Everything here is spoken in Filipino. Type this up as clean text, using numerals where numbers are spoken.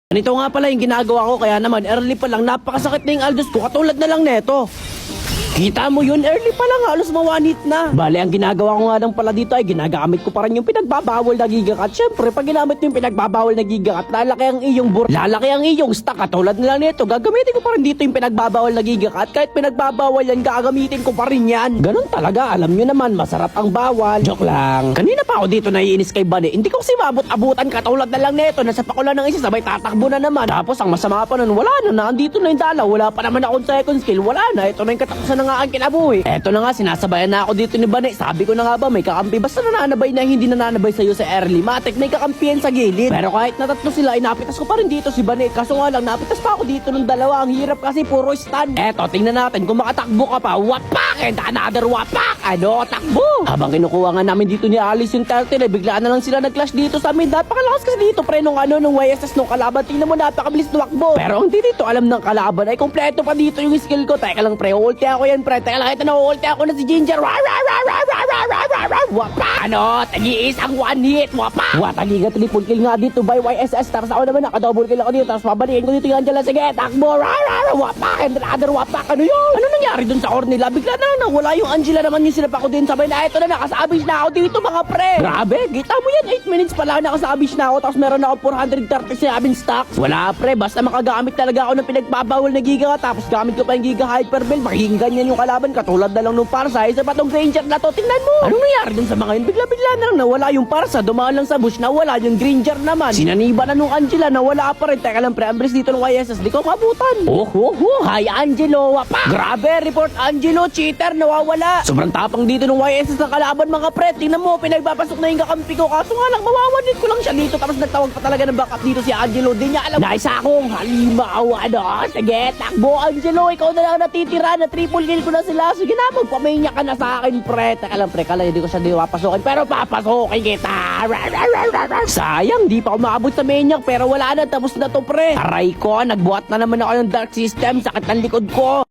Ganito nga pala yung ginagawa ko, kaya naman early pa lang napakasakit na yung aldos ko, katulad na lang neto. Kita mo yun, early pa lang, halos ma-one hit na. Bale, ang ginagawa ko nga lang pala dito ay ginagamit ko pa rin yung pinagbabawal na gigakat. Siyempre, pag ginamit mo yung pinagbabawal na gigakat, lalaki ang iyong lalaki ang iyong stock. Katulad na lang nito, gagamitin ko pa rin dito yung pinagbabawal na gigakat. Kahit pinagbabawal yan, gagamitin ko pa rin yan. Ganun talaga, alam nyo naman, masarap ang bawal. Joke lang. Kanina pa ako dito naiinis kay Bane. Hindi ko kasi mabot-abutan, katulad na lang nito. Nasa pakulan ng isa, sabay tatakbo na naman. Tapos ang masama pa nun, wala na, andito na yung dalaw. Wala pa naman akong second skill, wala na. Ito na yung katapusan nga ang kinabuhi. Eto na nga, sinasabayan na ako dito ni Bane. Sabi ko na nga ba, may kakampi. Basta nananabay na hindi nananabay sa'yo sa early. Matik, may kakampiyan sa gilid. Pero kahit natatlo sila, inapitas ko pa rin dito si Bane. Kaso nga lang, napitas pa ako dito ng dalawa. Ang hirap kasi puro stun. Eto, tingnan natin kung makatakbo ka pa. Wapak! And another wapak! Ano, takbo! Habang kinukuha nga namin dito ni Alice yung turtle, biglaan na lang sila nag-clash dito sa amin. Napakalakas kasi dito, pre, nung YSS nung kalaban. Tingnan mo, napakabilis tumakbo. Pero ang di dito alam ng kalaban ay kompleto pa dito yung skill ko. Teka lang, pre, ulti ako yan, pre. Teka lang, ito na, ulti ako na si Ginger. Wapa! Ano? Tagi-isang one hit. Wapa! Watagiga triple kill nga dito by YSS. Tapos ako naman nakadouble kill ako dito. Tapos pabalikin ko dito yung Angela. Sige, takbo. Wapa! And another wapa. Ano yun? Ano nangyari dun sa core nila? Bigla na nawala yung Angela naman yung sinapa ko din. Sabay na ito na nakasabish na ako dito mga pre. Grabe. Kita mo yan. 8 minutes pa lang nakasabish na ako. Tapos meron ako 437 stocks. Wala pre. Basta makagamit talaga ako ng pinagbabawal na giga. Tapos gamit ko pa yung giga hyperbell. Magiging ganyan yung kalaban. Katulad na lang nung Parsa. Isa pa tong Granger na to. Tingnan mo. Anong nangyari dun sa mga yun? Bigla-bigla na lang nawala yung Parsa. Dumaan lang sa bush. Nawala yung Granger naman. Sinaniba na nung Angela. Nawala pa rin. Teka lang pre. Ambres dito ng YSS. Di ko mabutan. Hi Angelo. Wapa. Grabe. Report Angelo. Cheater. Nawawala. Sobrang tapang dito ng YSS ng kalaban mga pre. Tingnan mo. Pinagpapasok na yung kakampi ko. Kaso nga lang mawawanit ko lang siya dito. Tapos nagtawag pa talaga ng backup dito si Angelo. Di niya alam. Naisa akong halimaw. Ano? Sige. Takbo Angelo. Ikaw na lang natitira. Na triple kill ko na sila. Sige na. Magpamenya ka na sa akin pre. Teka lang pre. Kala hindi ko siya di papasokin. Pero papasokin kita. Sayang. Di pa ako maabot sa menyak. Pero wala na. Tapos na to pre. Aray ko. Nagbuhat na naman ako ng dark system. Sakit ng likod ko.